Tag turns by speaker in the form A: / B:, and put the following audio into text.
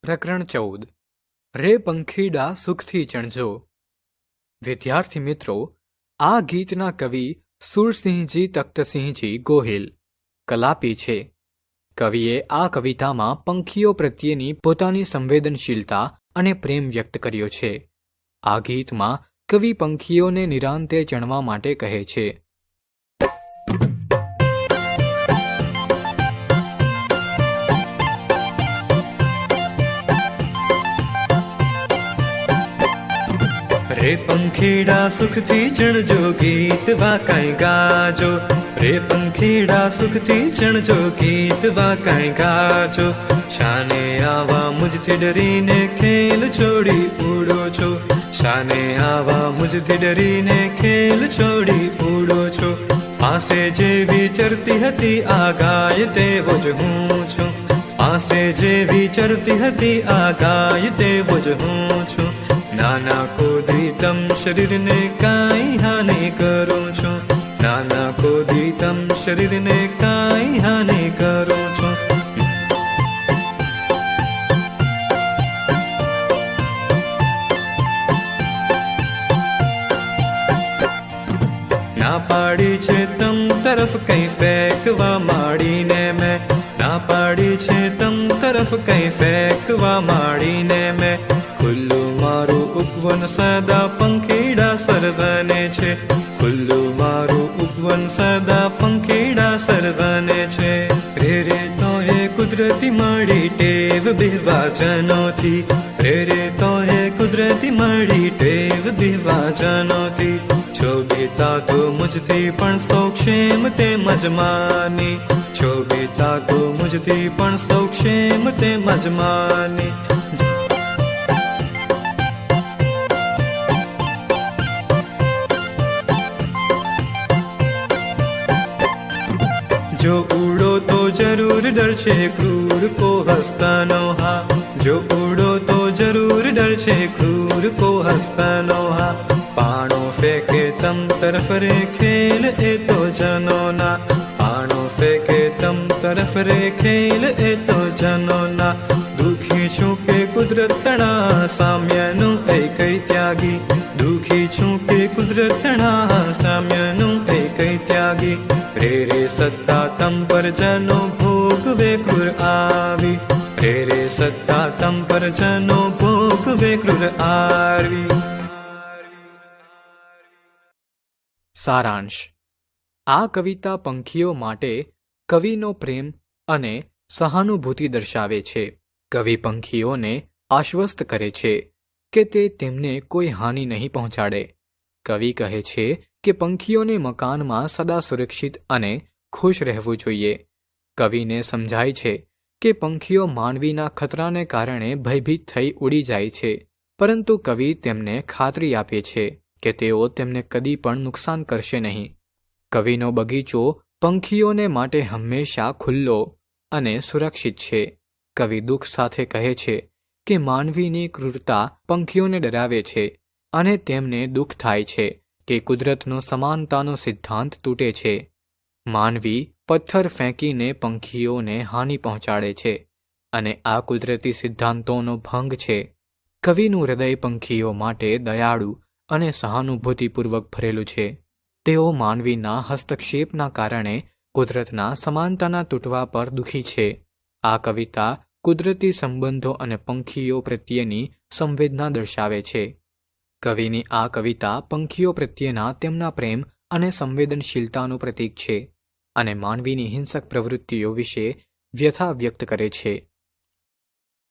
A: પ્રકરણ 14 રે પંખીડા સુખથી ચણજો. વિદ્યાર્થી મિત્રો, આ ગીતના કવિ સુરસિંહજી તખ્તસિંહજી ગોહિલ કલાપી છે. કવિએ આ કવિતામાં પંખીઓ પ્રત્યેની પોતાની સંવેદનશીલતા અને પ્રેમ વ્યક્ત કર્યો છે. આ ગીતમાં કવિ પંખીઓને નિરાંતે ચણવા માટે કહે છે.
B: રે પંખીડા સુખથી ચણજો, ગીત વાકાઈ ગાજો. રે પંખીડા સુખથી ચણજો, ગીત વાકાઈ ગાજો. શાને આવા મુજથી ડરીને ખેલ છોડી ઉડો છો? શાને આવા મુજથી ડરીને ખેલ છોડી ઉડો છો? પાસે જે વિચરતી હતી આ ગાય તેવો જ હું છું. પાસે જે વિચરતી હતી આ ગાય તેવો જ હું છું. નાના કોદી તમ શરીરને કાંઈ હાનિ કરું છું. નાના કોદી તમ શરીરને કાંઈ હાનિ કરું છું. ના પાડી છે તમ તરફ કઈ ફેંકવા માંડીને મેં. ના પાડી છે તમ તરફ કઈ ફેંકવા માંડીને મેં. ખુલ્લું મારું ઉપવન સદા પંખીડા સર્વને છે. ખુલ્લું મારું ઉપવન સદા પંખીડા સર્વને છે. રે રે તો એ કુદરતી મળી ટેવ બિહવાજનોથી. રે રે તો એ કુદરતી મળી ટેવ બિહવાજનોથી. છો બીતા તો મુજથી પણ સૌક્ષેમ તે મજમાની. છો બીતા તો મુજથી પણ સૌક્ષેમ તે મજમાની. જો ઉડો તો જરૂર ડરશે ક્રૂર કો હસ્તનો હા. જો ઉડો તો જરૂર ડરશે ક્રૂર કો હસ્તનો હા. પાણો ફેંકે તમ તરફ રે ખેલ એ તો જનોના. પાણો ફેંકે તમ તરફ રે ખેલ એ તો જનોના. દુઃખી છું કે કુદરતના સામ્યનું એ કઈ ત્યાગી. દુઃખી છું કે કુદરતના સામ્યનું એ કઈ ત્યાગી. રે રે સત્તા તમ પર જનો ભોગવે ક્રૂર આવી. રે રે સત્તા તમ પર જનો ભોગવે ક્રૂર આવી.
A: સારાંશ. આ કવિતા પંખીઓ માટે કવિનો પ્રેમ અને સહાનુભૂતિ દર્શાવે છે. કવિ પંખીઓને આશ્વસ્ત કરે છે કે તે તેમને કોઈ હાનિ નહીં પહોંચાડે. કવિ કહે છે કે પંખીઓને મકાનમાં સદા સુરક્ષિત અને ખુશ રહેવું જોઈએ. કવિને સમજાય છે કે પંખીઓ માનવીના ખતરાને કારણે ભયભીત થઈ ઉડી જાય છે, પરંતુ કવિ તેમને ખાતરી આપે છે કે તેઓ તેમને કદી પણ નુકસાન કરશે નહીં. કવિનો બગીચો પંખીઓને માટે હંમેશા ખુલ્લો અને સુરક્ષિત છે. કવિ દુઃખ સાથે કહે છે કે માનવીની ક્રૂરતા પંખીઓને ડરાવે છે અને તેમને દુઃખ થાય છે કે કુદરતનો સમાનતાનો સિદ્ધાંત તૂટે છે. માનવી પથ્થર ફેંકીને પંખીઓને હાનિ પહોંચાડે છે અને આ કુદરતી સિદ્ધાંતોનો ભંગ છે. કવિનું હૃદય પંખીઓ માટે દયાળુ અને સહાનુભૂતિપૂર્વક ભરેલું છે. તેઓ માનવીના હસ્તક્ષેપના કારણે કુદરતના સમાનતાના તૂટવા પર દુઃખી છે. આ કવિતા કુદરતી સંબંધો અને પંખીઓ પ્રત્યેની સંવેદના દર્શાવે છે. કવિની આ કવિતા પંખીઓ પ્રત્યેના તેમના પ્રેમ અને સંવેદનશીલતાનું પ્રતીક છે અને માનવીની હિંસક પ્રવૃત્તિઓ વિશે વ્યથા વ્યક્ત કરે છે.